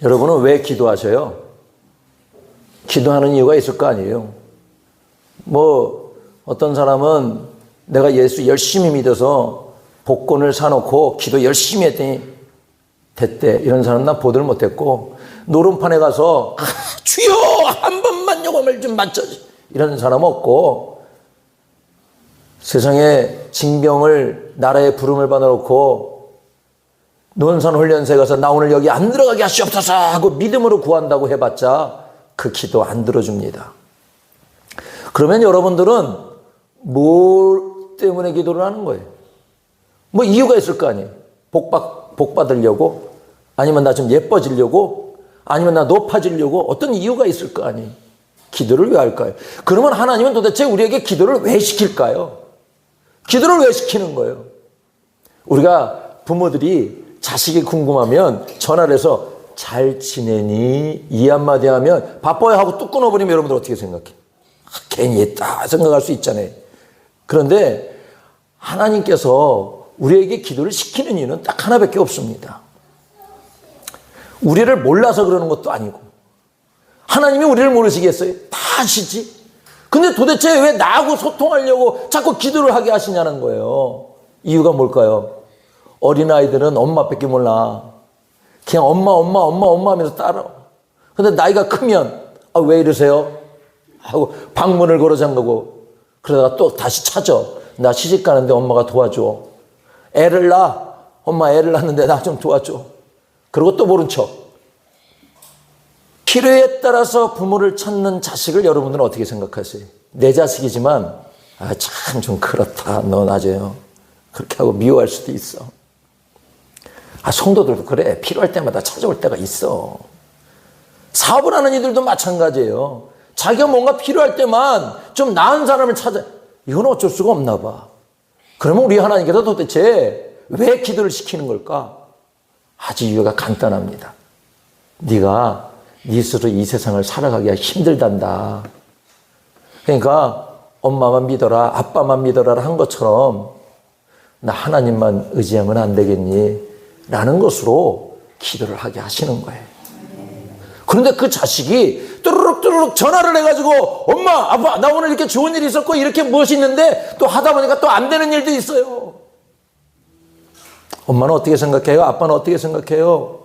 여러분은 왜 기도하셔요? 기도하는 이유가 있을 거 아니에요. 어떤 사람은 내가 예수 열심히 믿어서 복권을 사놓고 기도 열심히 했더니 됐대. 이런 사람 난 보들 못했고, 노름판에 가서 주여 한 번만 요금을 좀 맞춰, 이런 사람 없고, 세상에 징병을 나라의 부름을 받아놓고 논산훈련소에 가서 나 오늘 여기 안 들어가게 하시옵소서 하고 믿음으로 구한다고 해봤자 그 기도 안 들어줍니다. 그러면 여러분들은 뭘 때문에 기도를 하는 거예요? 이유가 있을 거 아니에요. 복 받으려고, 아니면 나 좀 예뻐지려고, 아니면 나 높아지려고, 어떤 이유가 있을 거 아니에요. 기도를 왜 할까요? 그러면 하나님은 도대체 우리에게 기도를 왜 시킬까요? 기도를 왜 시키는 거예요? 우리가 부모들이 자식이 궁금하면 전화를 해서 잘 지내니? 이 한마디 하면 바빠요 하고 뚝 끊어버리면 여러분들 어떻게 생각해? 괜히 했다 생각할 수 있잖아요. 그런데 하나님께서 우리에게 기도를 시키는 이유는 딱 하나밖에 없습니다. 우리를 몰라서 그러는 것도 아니고, 하나님이 우리를 모르시겠어요? 다 아시지? 근데 도대체 왜 나하고 소통하려고 자꾸 기도를 하게 하시냐는 거예요. 이유가 뭘까요? 어린아이들은 엄마밖에 몰라. 그냥 엄마 하면서 따라. 근데 나이가 크면 왜 이러세요? 하고 방문을 걸어 잠그고, 그러다가 또 다시 찾아. 나 시집 가는데 엄마가 도와줘. 애를 낳아. 엄마 애를 낳는데 나 좀 도와줘. 그리고 또 모른 척. 필요에 따라서 부모를 찾는 자식을 여러분들은 어떻게 생각하세요? 내 자식이지만 참 좀 그렇다. 넌 아재요. 그렇게 하고 미워할 수도 있어. 성도들도 그래. 필요할 때마다 찾아올 때가 있어. 사업을 하는 이들도 마찬가지예요. 자기가 뭔가 필요할 때만 좀 나은 사람을 찾아. 이건 어쩔 수가 없나 봐. 그러면 우리 하나님께서 도대체 왜 기도를 시키는 걸까? 아주 이유가 간단합니다. 네가 네 스스로 이 세상을 살아가기가 힘들단다. 그러니까 엄마만 믿어라, 아빠만 믿어라 한 것처럼 나 하나님만 의지하면 안 되겠니? 라는 것으로 기도를 하게 하시는 거예요. 그런데 그 자식이 뚜루룩 전화를 해가지고 엄마, 아빠, 나 오늘 이렇게 좋은 일이 있었고 이렇게 무엇이 있는데 또 하다 보니까 또 안 되는 일도 있어요. 엄마는 어떻게 생각해요? 아빠는 어떻게 생각해요?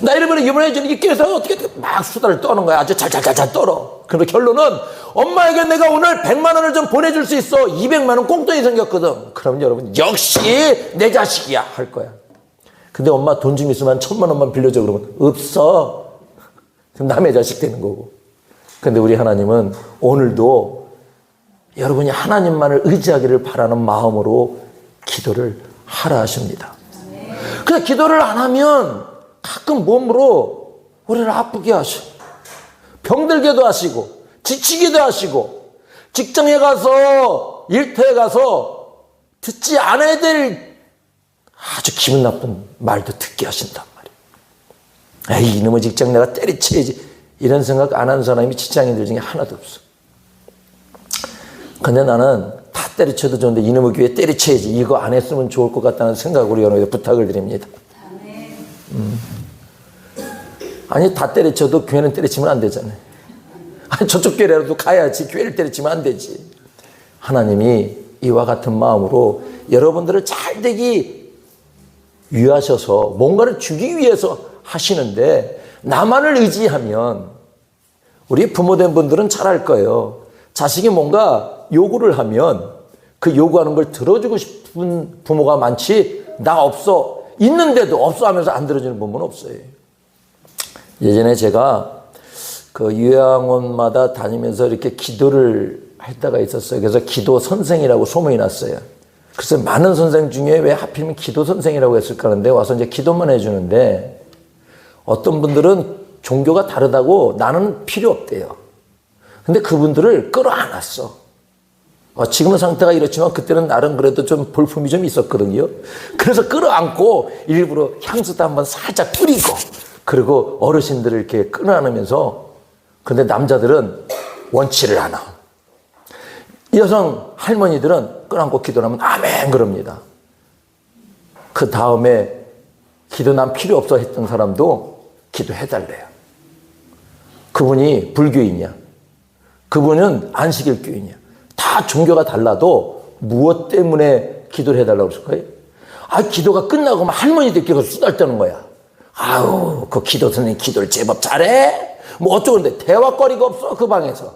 나 이번에 이렇게 해서 어떻게 막 수다를 떠는 거야. 아주 잘 떨어. 그런데 결론은 엄마에게 내가 오늘 100만 원을 좀 보내줄 수 있어. 200만 원 꽁돈이 생겼거든. 그럼 여러분 역시 내 자식이야 할 거야. 근데 엄마 돈 좀 있으면 1000만 원만 빌려줘. 그러면 없어. 그럼 남의 자식 되는 거고. 근데 우리 하나님은 오늘도 여러분이 하나님만을 의지하기를 바라는 마음으로 기도를 하라 하십니다. 근데 기도를 안 하면 가끔 몸으로 우리를 아프게 하셔. 병들게도 하시고, 지치기도 하시고, 직장에 가서, 일터에 가서 듣지 않아야 될 아주 기분 나쁜 말도 듣게 하신단 말이에요. 에이, 이놈의 직장 내가 때려쳐야지. 이런 생각 안 하는 사람이 직장인들 중에 하나도 없어. 근데 나는 다 때려쳐도 좋은데 이놈의 교회 때려쳐야지. 이거 안 했으면 좋을 것 같다는 생각으로 여러분에게 부탁을 드립니다. 아니, 다 때려쳐도 교회는 때려치면 안 되잖아요. 아니, 저쪽 교회라도 가야지. 교회를 때려치면 안 되지. 하나님이 이와 같은 마음으로 여러분들을 잘되기 위하셔서 뭔가를 주기 위해서 하시는데, 나만을 의지하면, 우리 부모된 분들은 잘 알 거예요. 자식이 뭔가 요구를 하면 그 요구하는 걸 들어주고 싶은 부모가 많지, 나 없어, 있는데도 없어 하면서 안 들어주는 부모는 없어요. 예전에 제가 그 요양원마다 다니면서 이렇게 기도를 할 때가 있었어요. 그래서 기도 선생이라고 소문이 났어요. 그래서 많은 선생 중에 왜 하필이면 기도 선생이라고 했을까 하는데, 와서 이제 기도만 해주는데, 어떤 분들은 종교가 다르다고 나는 필요 없대요. 근데 그분들을 끌어안았어. 지금은 상태가 이렇지만 그때는 나름 그래도 좀 볼품이 좀 있었거든요. 그래서 끌어안고 일부러 향수도 한번 살짝 뿌리고, 그리고 어르신들을 이렇게 끌어안으면서, 근데 남자들은 원치를 않아. 여성 할머니들은 끌어안고 기도를 하면 아멘 그럽니다. 그 다음에 기도 난 필요 없어 했던 사람도 기도해달래요. 그분이 불교인이야. 그분은 안식일교인이야. 다 종교가 달라도 무엇 때문에 기도를 해달라고 그랬을 거예요? 기도가 끝나고 막 할머니들 기도가 수달떠는 거야. 아우, 그 기도 선생님 기도를 제법 잘해? 뭐 어쩌는데 대화거리가 없어, 그 방에서.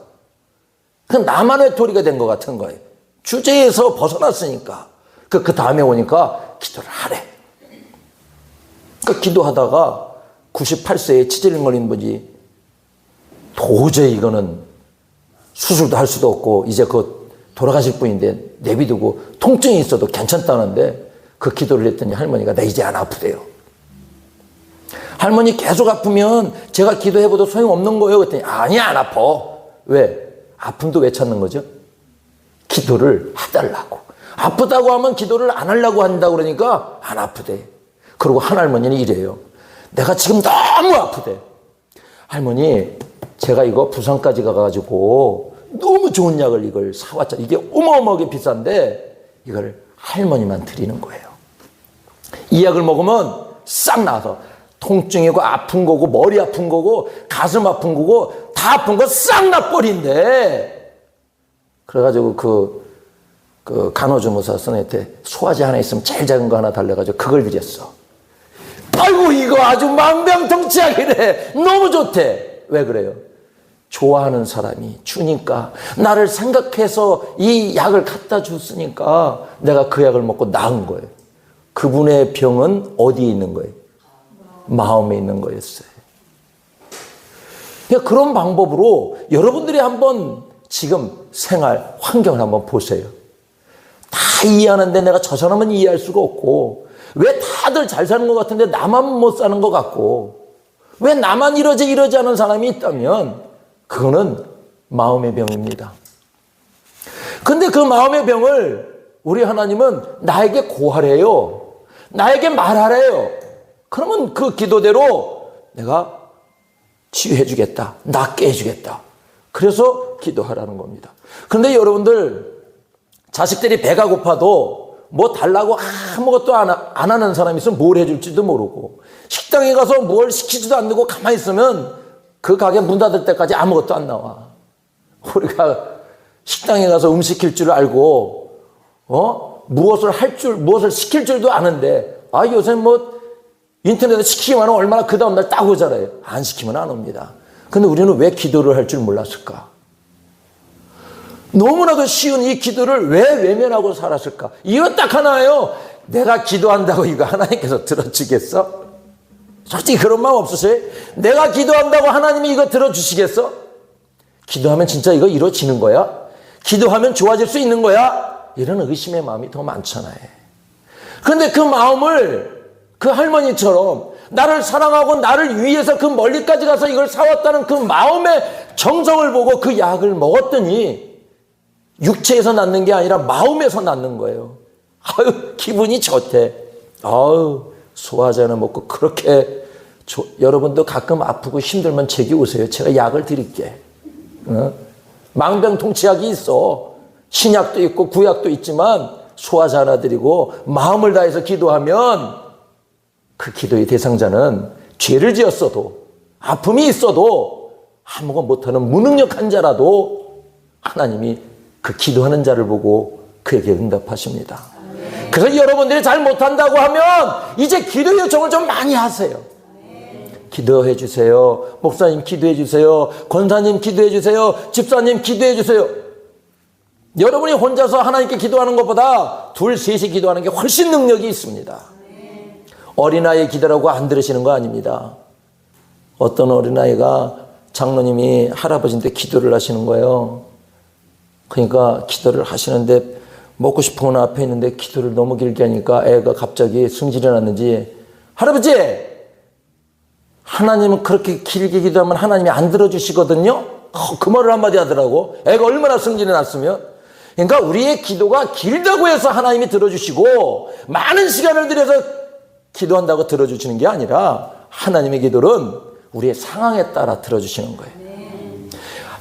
그 나만의 도리가 된 것 같은 거예요. 주제에서 벗어났으니까. 그 다음에 오니까 기도를 하래. 그 기도하다가 98세에 치질링 걸린 분이 도저히 이거는 수술도 할 수도 없고 이제 그 돌아가실 분인데 내비두고 통증이 있어도 괜찮다는데 그 기도를 했더니 할머니가 나 이제 안 아프대요. 할머니 계속 아프면 제가 기도해봐도 소용없는 거예요. 그랬더니 아니 안 아파. 왜? 아픔도 왜 찾는 거죠? 기도를 해달라고. 아프다고 하면 기도를 안 하려고 한다고 그러니까 안 아프대. 그리고 한 할머니는 이래요. 내가 지금 너무 아프대. 할머니 제가 이거 부산까지 가가지고 너무 좋은 약을 이걸 사왔잖아요. 이게 어마어마하게 비싼데 이걸 할머니만 드리는 거예요. 이 약을 먹으면 싹 나서 통증이고 아픈 거고 머리 아픈 거고 가슴 아픈 거고 다 아픈 거 싹 나버린대. 그래가지고 그 간호조무사 선생님한테 소화제 하나 있으면 제일 작은 거 하나 달래가지고 그걸 드렸어. 아이고 이거 아주 만병통치약이래. 너무 좋대. 왜 그래요? 좋아하는 사람이 주니까 나를 생각해서 이 약을 갖다 줬으니까 내가 그 약을 먹고 나은 거예요. 그분의 병은 어디에 있는 거예요? 마음에 있는 거였어요. 그러니까 그런 방법으로 여러분들이 한번 지금 생활 환경을 한번 보세요. 다 이해하는데 내가 저 사람은 이해할 수가 없고 왜 다들 잘 사는 것 같은데 나만 못 사는 것 같고 왜 나만 이러지 않은 사람이 있다면 그거는 마음의 병입니다. 근데 그 마음의 병을 우리 하나님은 나에게 고하래요. 나에게 말하래요. 그러면 그 기도대로 내가 치유해 주겠다. 낫게 해 주겠다. 그래서 기도하라는 겁니다. 그런데 여러분들 자식들이 배가 고파도 뭐 달라고 아무것도 안 하는 사람이 있으면 뭘 해줄지도 모르고 식당에 가서 뭘 시키지도 않고 가만히 있으면 그 가게 문 닫을 때까지 아무것도 안 나와. 우리가 식당에 가서 음식 시킬 줄 알고 무엇을 시킬 줄도 아는데 요새 뭐 인터넷에 시키기만 하면 얼마나 그 다음날 딱 오잖아요. 안 시키면 안 옵니다. 근데 우리는 왜 기도를 할 줄 몰랐을까? 너무나도 쉬운 이 기도를 왜 외면하고 살았을까? 이건 딱 하나예요. 내가 기도한다고 이거 하나님께서 들어주겠어? 솔직히 그런 마음 없으세요? 내가 기도한다고 하나님이 이거 들어주시겠어? 기도하면 진짜 이거 이루어지는 거야? 기도하면 좋아질 수 있는 거야? 이런 의심의 마음이 더 많잖아요. 그런데 그 마음을 그 할머니처럼 나를 사랑하고 나를 위해서 그 멀리까지 가서 이걸 사왔다는 그 마음의 정성을 보고 그 약을 먹었더니 육체에서 낫는 게 아니라 마음에서 낫는 거예요. 기분이 좋대. 소화제 하나 먹고 그렇게 여러분도 가끔 아프고 힘들면 제게 오세요. 제가 약을 드릴게. 망병통치약이 있어. 신약도 있고 구약도 있지만 소화제 하나 드리고 마음을 다해서 기도하면 그 기도의 대상자는 죄를 지었어도 아픔이 있어도 아무것도 못하는 무능력한 자라도 하나님이 그 기도하는 자를 보고 그에게 응답하십니다. 그래서 여러분들이 잘 못한다고 하면 이제 기도 요청을 좀 많이 하세요. 기도해 주세요. 목사님 기도해 주세요. 권사님 기도해 주세요. 집사님 기도해 주세요. 여러분이 혼자서 하나님께 기도하는 것보다 둘, 셋이 기도하는 게 훨씬 능력이 있습니다. 어린아이 기도라고 안 들으시는 거 아닙니다. 어떤 어린아이가 장로님이 할아버지인데 기도를 하시는 거예요. 그러니까 기도를 하시는데 먹고 싶은 건 앞에 있는데 기도를 너무 길게 하니까 애가 갑자기 승질이 났는지 할아버지! 하나님은 그렇게 길게 기도하면 하나님이 안 들어주시거든요? 그 말을 한마디 하더라고. 애가 얼마나 승질이 났으면. 그러니까 우리의 기도가 길다고 해서 하나님이 들어주시고 많은 시간을 들여서 기도한다고 들어주시는 게 아니라 하나님의 기도는 우리의 상황에 따라 들어주시는 거예요.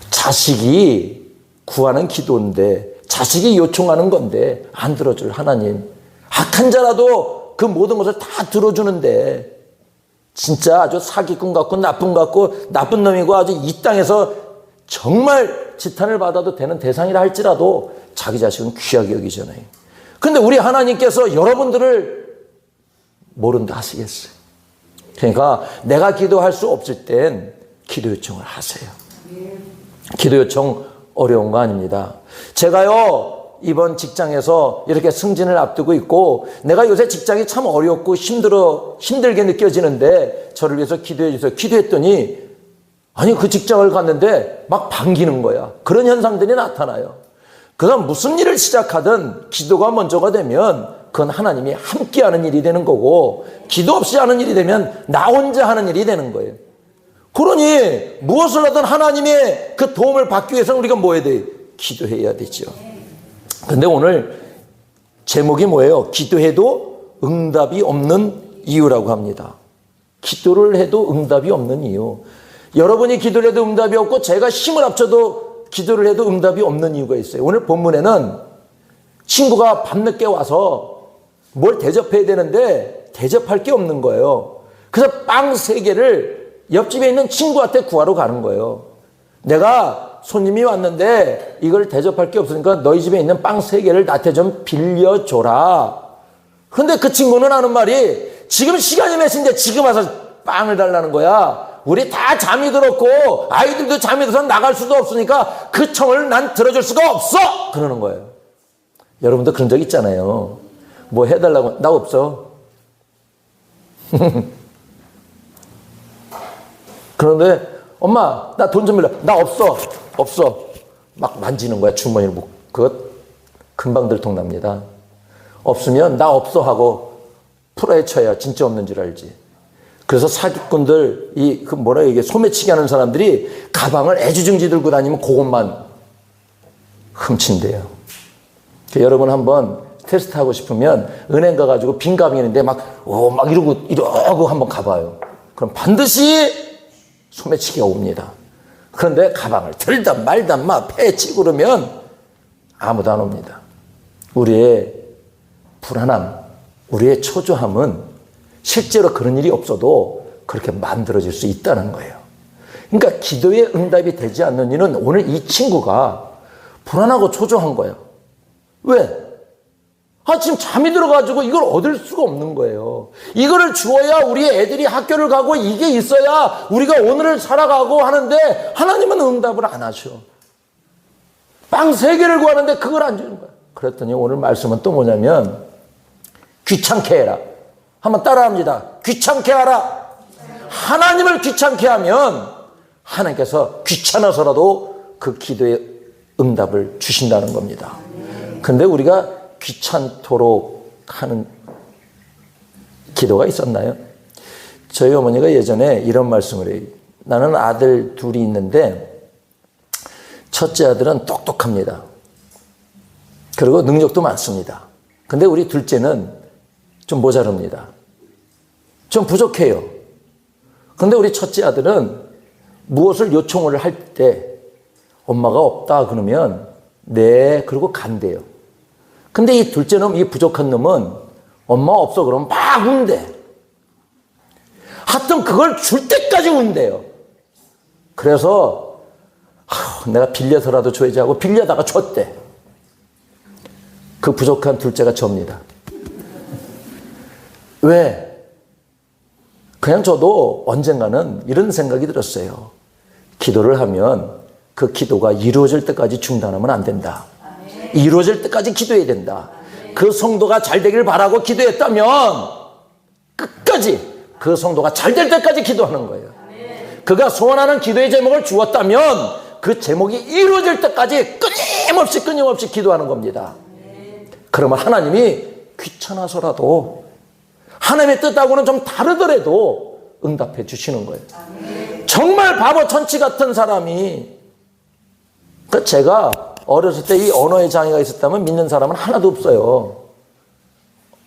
자식이 구하는 기도인데 자식이 요청하는 건데 안 들어줄 하나님. 악한 자라도 그 모든 것을 다 들어주는데 진짜 아주 사기꾼 같고 나쁜 놈이고 아주 이 땅에서 정말 지탄을 받아도 되는 대상이라 할지라도 자기 자식은 귀하게 여기잖아요. 근데 우리 하나님께서 여러분들을 모른다 하시겠어요. 그러니까 내가 기도할 수 없을 땐 기도 요청을 하세요. 기도 요청 어려운 거 아닙니다. 제가요, 이번 직장에서 이렇게 승진을 앞두고 있고 내가 요새 직장이 참 어렵고 힘들게 느껴지는데 저를 위해서 기도해 주세요. 기도했더니 아니 그 직장을 갔는데 막 반기는 거야. 그런 현상들이 나타나요. 그래서 무슨 일을 시작하든 기도가 먼저가 되면 그건 하나님이 함께하는 일이 되는 거고 기도 없이 하는 일이 되면 나 혼자 하는 일이 되는 거예요. 그러니 무엇을 하든 하나님의 그 도움을 받기 위해서는 우리가 뭐 해야 돼? 기도해야 되죠. 근데 오늘 제목이 뭐예요? 기도해도 응답이 없는 이유라고 합니다. 기도를 해도 응답이 없는 이유. 여러분이 기도를 해도 응답이 없고 제가 힘을 합쳐도 기도를 해도 응답이 없는 이유가 있어요. 오늘 본문에는 친구가 밤늦게 와서 뭘 대접해야 되는데 대접할 게 없는 거예요. 그래서 빵 3개를 옆집에 있는 친구한테 구하러 가는 거예요. 내가 손님이 왔는데 이걸 대접할 게 없으니까 너희 집에 있는 빵 3개를 나한테 좀 빌려줘라. 근데 그 친구는 하는 말이 지금 시간이 몇 시인데 지금 와서 빵을 달라는 거야. 우리 다 잠이 들었고 아이들도 잠이 들어서 나갈 수도 없으니까 그 청을 난 들어줄 수가 없어. 그러는 거예요. 여러분도 그런 적 있잖아요. 뭐 해달라고. 나 없어. 그런데 엄마 나 돈 좀 빌려. 나 없어. 막 만지는 거야 주머니를. 그것 금방 들통납니다. 없으면 나 없어 하고 풀어헤 쳐야 진짜 없는 줄 알지. 그래서 사기꾼들 이게 소매치기 하는 사람들이 가방을 애지중지 들고 다니면 그것만 훔친대요. 여러분 한번 테스트하고 싶으면 은행 가가지고 빈 가방인데 막 이러고 한번 가봐요. 그럼 반드시 소매치기가 옵니다. 그런데 가방을 들단 말단 패치고 그러면 아무도 안 옵니다. 우리의 불안함, 우리의 초조함은 실제로 그런 일이 없어도 그렇게 만들어질 수 있다는 거예요. 그러니까 기도의 응답이 되지 않는 이유는 오늘 이 친구가 불안하고 초조한 거예요. 왜? 지금 잠이 들어가지고 이걸 얻을 수가 없는 거예요. 이거를 주어야 우리 애들이 학교를 가고 이게 있어야 우리가 오늘을 살아가고 하는데 하나님은 응답을 안 하셔. 빵 3개를 구하는데 그걸 안 주는 거야. 그랬더니 오늘 말씀은 또 뭐냐면 귀찮게 해라. 한번 따라합니다. 귀찮게 하라. 하나님을 귀찮게 하면 하나님께서 귀찮아서라도 그 기도의 응답을 주신다는 겁니다. 근데 우리가 귀찮도록 하는 기도가 있었나요? 저희 어머니가 예전에 이런 말씀을 해요. 나는 아들 2이 있는데 첫째 아들은 똑똑합니다. 그리고 능력도 많습니다. 근데 우리 둘째는 좀 모자랍니다. 좀 부족해요. 근데 우리 첫째 아들은 무엇을 요청을 할 때 엄마가 없다 그러면 네 그러고 간대요. 근데 이 둘째 놈, 이 부족한 놈은 엄마 없어 그러면 막 운대. 하여튼 그걸 줄 때까지 운대요. 그래서 내가 빌려서라도 줘야지 하고 빌려다가 줬대. 그 부족한 둘째가 접니다. 왜? 그냥 저도 언젠가는 이런 생각이 들었어요. 기도를 하면 그 기도가 이루어질 때까지 중단하면 안 된다. 이루어질 때까지 기도해야 된다. 그 성도가 잘 되길 바라고 기도했다면 끝까지 그 성도가 잘 될 때까지 기도하는 거예요. 그가 소원하는 기도의 제목을 주었다면 그 제목이 이루어질 때까지 끊임없이 기도하는 겁니다. 그러면 하나님이 귀찮아서라도 하나님의 뜻하고는 좀 다르더라도 응답해 주시는 거예요. 정말 바보 천치 같은 사람이 제가 어렸을 때 이 언어의 장애가 있었다면 믿는 사람은 하나도 없어요.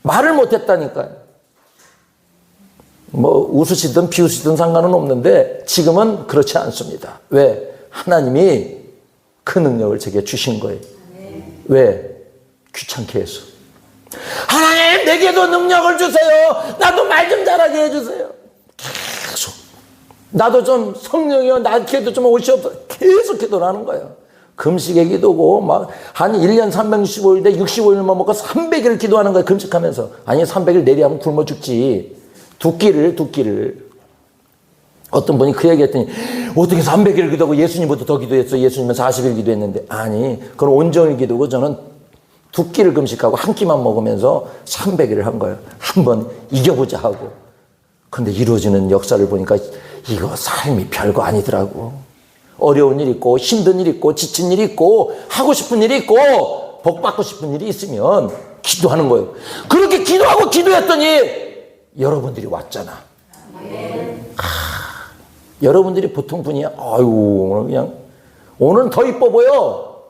말을 못했다니까요. 뭐 웃으시든 비웃으시든 상관은 없는데 지금은 그렇지 않습니다. 왜? 하나님이 그 능력을 제게 주신 거예요. 왜? 귀찮게 해서. 하나님 내게도 능력을 주세요. 나도 말 좀 잘하게 해주세요. 나도 좀 성령이여 나한테도 좀 오시옵소서. 계속 기도를 하는 거예요. 금식의 기도고 막 한 1년 365일인데 65일만 먹고 300일을 기도하는 거예요. 금식하면서. 아니 300일 내리하면 굶어 죽지. 두 끼를. 어떤 분이 그 얘기했더니 어떻게 300일 기도하고 예수님보다 더 기도했어. 예수님은 40일 기도했는데. 아니 그건 온종일 기도고 저는 두 끼를 금식하고 한 끼만 먹으면서 300일을 한 거예요. 한번 이겨보자 하고. 근데 이루어지는 역사를 보니까 이거 삶이 별거 아니더라고. 어려운 일 있고 힘든 일 있고 지친 일 있고 하고 싶은 일이 있고 복 받고 싶은 일이 있으면 기도하는 거예요. 그렇게 기도하고 기도했더니 여러분들이 왔잖아. 여러분들이 보통 분이야. 아유 오늘 그냥 오늘은 더 이뻐 보여.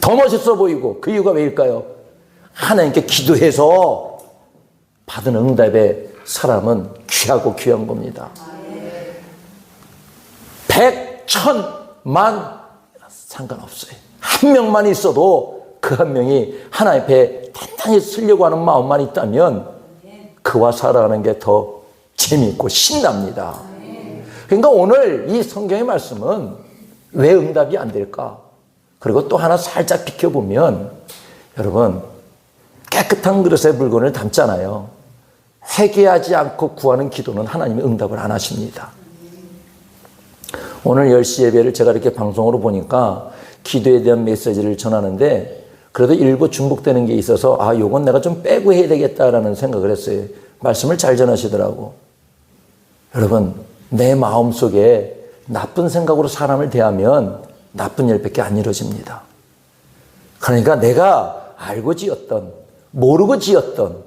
더 멋있어 보이고. 그 이유가 왜일까요? 하나님께 기도해서 받은 응답의 사람은 귀하고 귀한 겁니다. 100, 1000, 만 상관없어요. 한 명만 있어도 그 한 명이 하나님 앞에 단단히 쓰려고 하는 마음만 있다면 그와 살아가는 게 더 재미있고 신납니다. 그러니까 오늘 이 성경의 말씀은 왜 응답이 안 될까? 그리고 또 하나 살짝 비켜보면 여러분 깨끗한 그릇에 물건을 담잖아요. 회개하지 않고 구하는 기도는 하나님이 응답을 안 하십니다. 오늘 10시 예배를 제가 이렇게 방송으로 보니까 기도에 대한 메시지를 전하는데 그래도 일부 중복되는 게 있어서 요건 내가 좀 빼고 해야 되겠다라는 생각을 했어요. 말씀을 잘 전하시더라고. 여러분 내 마음속에 나쁜 생각으로 사람을 대하면 나쁜 일밖에 안 이루어집니다. 그러니까 내가 알고 지었던 모르고 지었던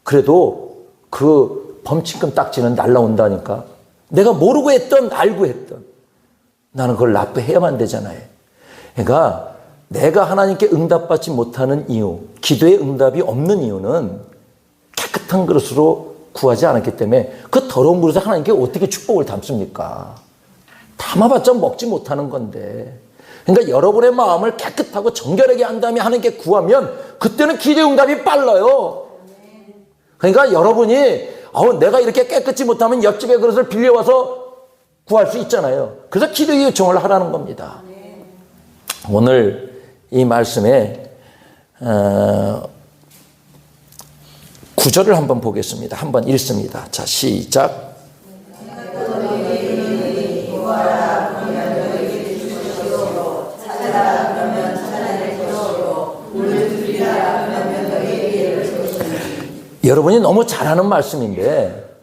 그래도 그 범칙금 딱지는 날라온다니까. 내가 모르고 했던 알고 했던 나는 그걸 납부해야만 되잖아요. 그러니까 내가 하나님께 응답받지 못하는 이유, 기도의 응답이 없는 이유는 깨끗한 그릇으로 구하지 않았기 때문에 그 더러운 그릇에 하나님께 어떻게 축복을 담습니까? 담아봤자 먹지 못하는 건데. 그러니까 여러분의 마음을 깨끗하고 정결하게 한 다음에 하나님께 구하면 그때는 기도의 응답이 빨라요. 그러니까 여러분이 내가 이렇게 깨끗이 못하면 옆집의 그릇을 빌려와서 구할 수 있잖아요. 그래서 기도의 요청을 하라는 겁니다. 오늘 이 말씀에 9절을 한번 보겠습니다. 한번 읽습니다. 자, 시작. 여러분이 너무 잘하는 말씀인데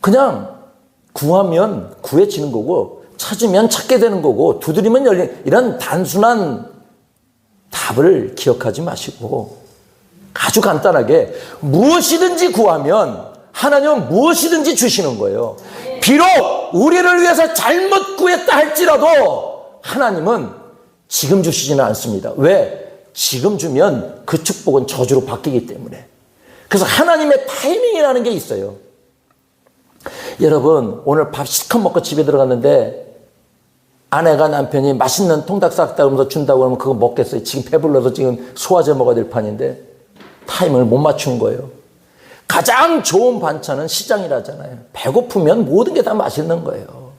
그냥 구하면 구해지는 거고 찾으면 찾게 되는 거고 두드리면 열리는 이런 단순한 답을 기억하지 마시고 아주 간단하게 무엇이든지 구하면 하나님은 무엇이든지 주시는 거예요. 비록 우리를 위해서 잘못 구했다 할지라도 하나님은 지금 주시지는 않습니다. 왜? 지금 주면 그 축복은 저주로 바뀌기 때문에. 그래서 하나님의 타이밍이라는 게 있어요. 여러분 오늘 밥 실컷 먹고 집에 들어갔는데 아내가 남편이 맛있는 통닭 싹 따면서 준다고 하면 그거 먹겠어요. 지금 배불러서 지금 소화제 먹어야 될 판인데 타이밍을 못 맞춘 거예요. 가장 좋은 반찬은 시장이라잖아요. 배고프면 모든 게 다 맛있는 거예요.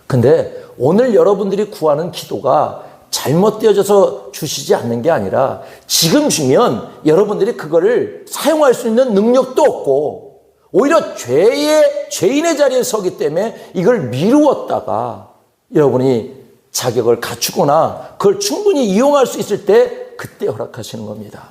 근데 오늘 여러분들이 구하는 기도가 잘못되어져서 주시지 않는 게 아니라 지금 주면 여러분들이 그거를 사용할 수 있는 능력도 없고 오히려 죄인의 자리에 서기 때문에 이걸 미루었다가 여러분이 자격을 갖추거나 그걸 충분히 이용할 수 있을 때 그때 허락하시는 겁니다.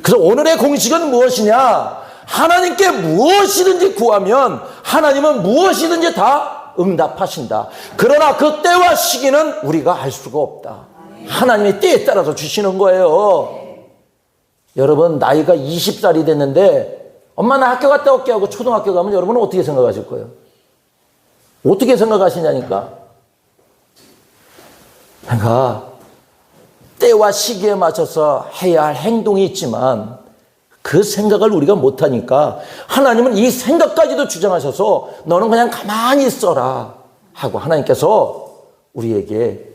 그래서 오늘의 공식은 무엇이냐? 하나님께 무엇이든지 구하면 하나님은 무엇이든지 다 응답하신다. 그러나 그 때와 시기는 우리가 알 수가 없다. 하나님의 때에 따라서 주시는 거예요. 여러분 나이가 20살이 됐는데 엄마 나 학교 갔다 올게 하고 초등학교 가면 여러분은 어떻게 생각하실 거예요? 어떻게 생각하시냐니까? 그러니까 때와 시기에 맞춰서 해야 할 행동이 있지만 그 생각을 우리가 못하니까 하나님은 이 생각까지도 주장하셔서 너는 그냥 가만히 있어라 하고 하나님께서 우리에게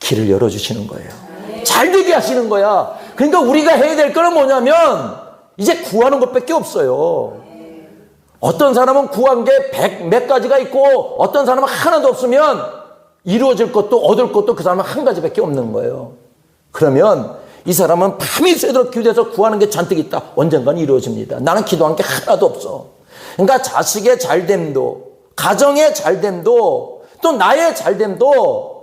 길을 열어주시는 거예요. 잘 되게 하시는 거야. 그러니까 우리가 해야 될 거는 뭐냐면 이제 구하는 것밖에 없어요. 어떤 사람은 구한 게 100 몇 가지가 있고 어떤 사람은 하나도 없으면 이루어질 것도 얻을 것도 그 사람은 한 가지밖에 없는 거예요. 그러면 이 사람은 밤이 새도록 기도해서 구하는 게 잔뜩 있다. 언젠간 이루어집니다. 나는 기도한 게 하나도 없어. 그러니까 자식의 잘됨도, 가정의 잘됨도, 또 나의 잘됨도,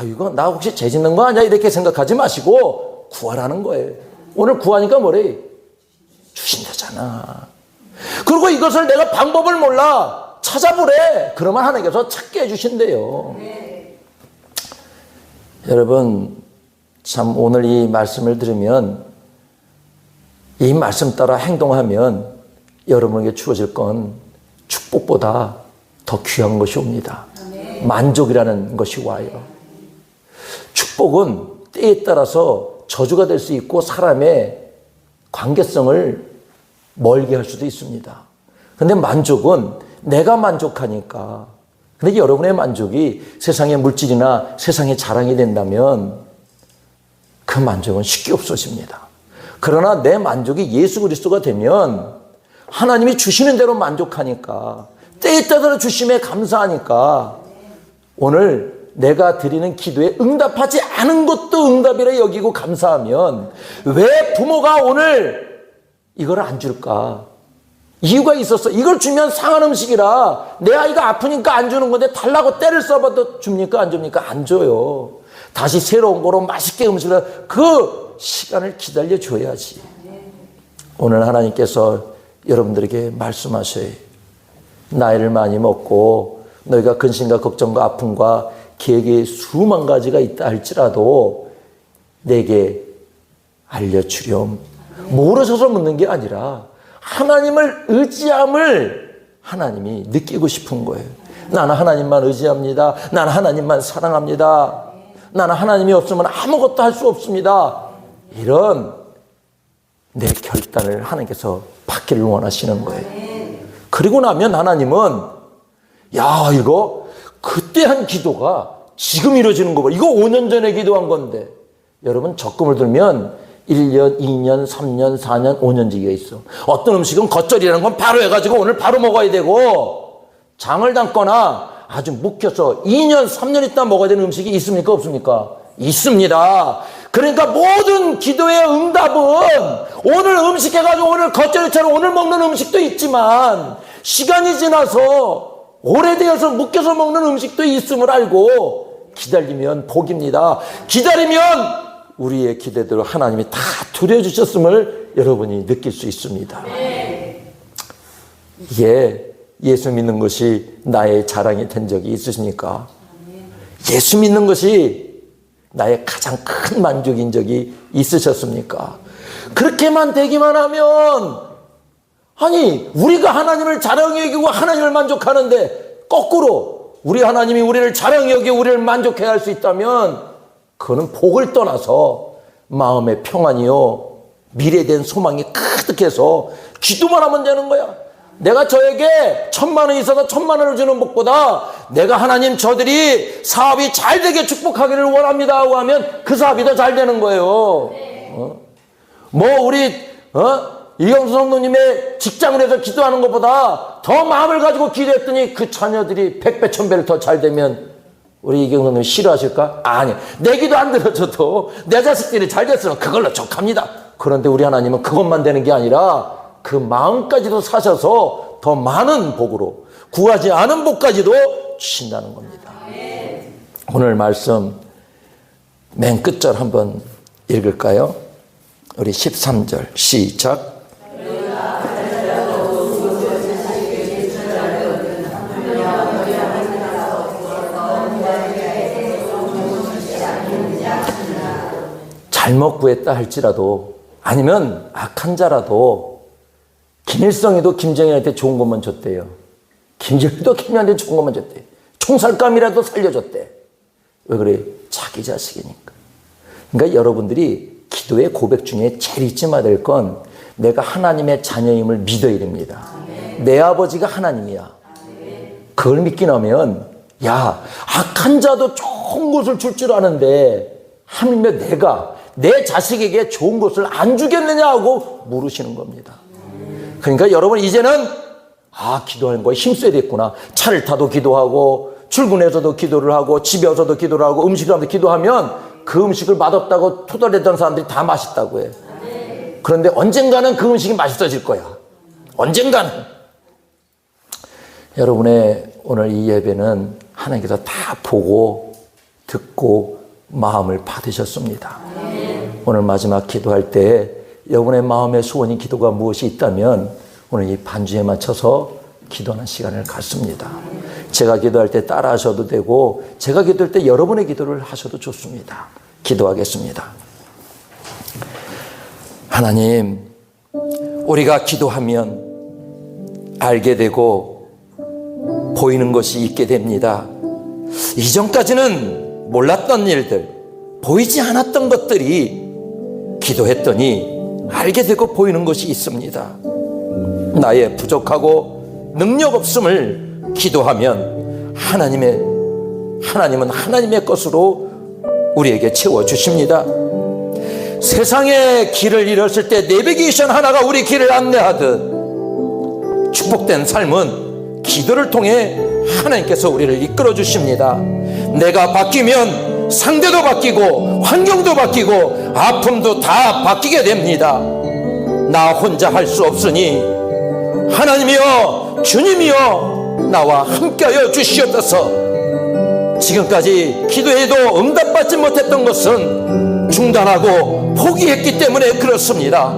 이거 나 혹시 죄 짓는 거 아니야? 이렇게 생각하지 마시고 구하라는 거예요. 오늘 구하니까 뭐래? 주신다잖아. 그리고 이것을 내가 방법을 몰라. 찾아보래. 그러면 하나님께서 찾게 해주신대요. 여러분, 참 오늘 이 말씀을 들으면 이 말씀 따라 행동하면 여러분에게 주어질 건 축복보다 더 귀한 것이 옵니다. 만족이라는 것이 와요. 축복은 때에 따라서 저주가 될 수 있고 사람의 관계성을 멀게 할 수도 있습니다. 근데 만족은 내가 만족하니까. 근데 여러분의 만족이 세상의 물질이나 세상의 자랑이 된다면 그 만족은 쉽게 없어집니다. 그러나 내 만족이 예수 그리스도가 되면 하나님이 주시는 대로 만족하니까 때에 따라 주심에 감사하니까 오늘 내가 드리는 기도에 응답하지 않은 것도 응답이라 여기고 감사하면 왜 부모가 오늘 이걸 안 줄까? 이유가 있었어. 이걸 주면 상한 음식이라 내 아이가 아프니까 안 주는 건데 달라고 때를 써봐도 줍니까? 안 줍니까? 안 줘요. 다시 새로운 거로 맛있게 음식을 그 시간을 기다려 줘야지. 오늘 하나님께서 여러분들에게 말씀하셔요. 나이를 많이 먹고 너희가 근심과 걱정과 아픔과 계획에 수만 가지가 있다 할지라도 내게 알려주렴. 모르셔서 묻는 게 아니라 하나님을 의지함을 하나님이 느끼고 싶은 거예요. 나는 하나님만 의지합니다. 나는 하나님만 사랑합니다. 나는 하나님이 없으면 아무것도 할 수 없습니다. 이런 내 결단을 하나님께서 받기를 원하시는 거예요. 그리고 나면 하나님은 이거 그때 한 기도가 지금 이루어지는 거 봐. 이거 5년 전에 기도한 건데. 여러분 적금을 들면 1년, 2년, 3년, 4년, 5년지기가 있어. 어떤 음식은 겉절이라는 건 바로 해가지고 오늘 바로 먹어야 되고 장을 담거나 아주 묵혀서 2년, 3년 있다 먹어야 되는 음식이 있습니까? 없습니까? 있습니다. 그러니까 모든 기도의 응답은 오늘 음식 해가지고 오늘 겉절이처럼 오늘 먹는 음식도 있지만 시간이 지나서 오래되어서 묵혀서 먹는 음식도 있음을 알고 기다리면 복입니다. 기다리면 우리의 기대대로 하나님이 다 두려주셨음을 여러분이 느낄 수 있습니다. 이게 예수 믿는 것이 나의 자랑이 된 적이 있으십니까? 예수 믿는 것이 나의 가장 큰 만족인 적이 있으셨습니까? 그렇게만 되기만 하면 우리가 하나님을 자랑히 여기고 하나님을 만족하는데 거꾸로 우리 하나님이 우리를 자랑히 여기고 우리를 만족해야 할 수 있다면 그거는 복을 떠나서 마음의 평안이요 미래된 소망이 가득해서 기도만 하면 되는 거야. 내가 저에게 1,000만 원이 있어서 1,000만 원을 주는 복보다 내가 하나님 저들이 사업이 잘 되게 축복하기를 원합니다 하고 하면 그 사업이 더 잘 되는 거예요. 우리 이경수 성도님의 직장을 해서 기도하는 것보다 더 마음을 가지고 기도했더니 그 자녀들이 100배 1000배를 더 잘 되면 우리 이경수 성도님 싫어하실까? 아니, 내 기도 안 들어줘도 내 자식들이 잘 됐으면 그걸로 족합니다. 그런데 우리 하나님은 그것만 되는 게 아니라 그 마음까지도 사셔서 더 많은 복으로 구하지 않은 복까지도 주신다는 겁니다. 오늘 말씀 맨 끝절 한번 읽을까요? 우리 13절 시작. 잘못 구했다 할지라도 아니면 악한 자라도 김일성이도 김정일한테 좋은 것만 줬대요. 김정일도 김일한테 좋은 것만 줬대. 총살감이라도 살려줬대. 왜 그래? 자기 자식이니까. 그러니까 여러분들이 기도의 고백 중에 제일 잊지 말아야 될 건 내가 하나님의 자녀임을 믿어야 됩니다. 내 아버지가 하나님이야. 그걸 믿기 나면 악한 자도 좋은 것을 줄 줄 아는데 하물며 내가 내 자식에게 좋은 것을 안 주겠느냐 하고 물으시는 겁니다. 그러니까 여러분 이제는 아, 기도하는 거에 힘써야 되겠구나. 차를 타도 기도하고, 출근해서도 기도를 하고, 집에 와서도 기도를 하고, 음식을 하면서 기도하면 그 음식을 맛없다고 토달했던 사람들이 다 맛있다고 해요. 그런데 언젠가는 그 음식이 맛있어질 거야. 언젠가는. 여러분의 오늘 이 예배는 하나님께서 다 보고 듣고 마음을 받으셨습니다. 오늘 마지막 기도할 때 여러분의 마음의 소원이 기도가 무엇이 있다면 오늘 이 반주에 맞춰서 기도하는 시간을 갖습니다. 제가 기도할 때 따라 하셔도 되고 제가 기도할 때 여러분의 기도를 하셔도 좋습니다. 기도하겠습니다. 하나님, 우리가 기도하면 알게 되고 보이는 것이 있게 됩니다. 이전까지는 몰랐던 일들, 보이지 않았던 것들이 기도했더니 알게 되고 보이는 것이 있습니다. 나의 부족하고 능력 없음을 기도하면 하나님은 하나님의 것으로 우리에게 채워주십니다. 세상에 길을 잃었을 때 내비게이션 하나가 우리 길을 안내하듯 축복된 삶은 기도를 통해 하나님께서 우리를 이끌어 주십니다. 내가 바뀌면 상대도 바뀌고 환경도 바뀌고 아픔도 다 바뀌게 됩니다. 나 혼자 할 수 없으니 하나님이여 주님이여 나와 함께하여 주시옵소서. 지금까지 기도해도 응답받지 못했던 것은 중단하고 포기했기 때문에 그렇습니다.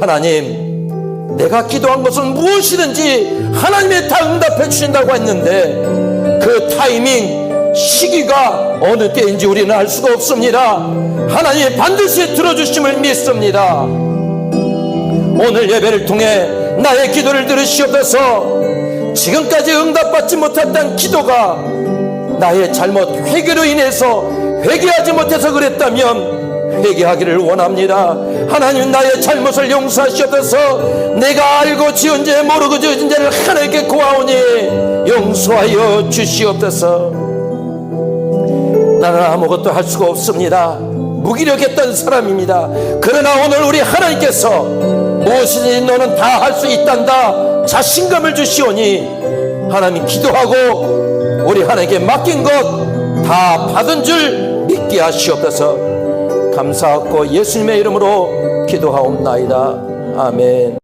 하나님, 내가 기도한 것은 무엇이든지 하나님이 다 응답해 주신다고 했는데 그 타이밍, 시기가 어느 때인지 우리는 알 수가 없습니다. 하나님이 반드시 들어주심을 믿습니다. 오늘 예배를 통해 나의 기도를 들으시옵소서. 지금까지 응답받지 못했던 기도가 나의 잘못 회개로 인해서 회개하지 못해서 그랬다면 회개하기를 원합니다. 하나님, 나의 잘못을 용서하시옵소서. 내가 알고 지은 죄 모르고 지은 죄를 하나님께 고하오니 용서하여 주시옵소서. 나는 아무것도 할 수가 없습니다. 무기력했던 사람입니다. 그러나 오늘 우리 하나님께서 무엇이든지 너는 다 할 수 있단다 자신감을 주시오니 하나님, 기도하고 우리 하나님께 맡긴 것 다 받은 줄 믿게 하시옵소서. 감사하고 예수님의 이름으로 기도하옵나이다. 아멘.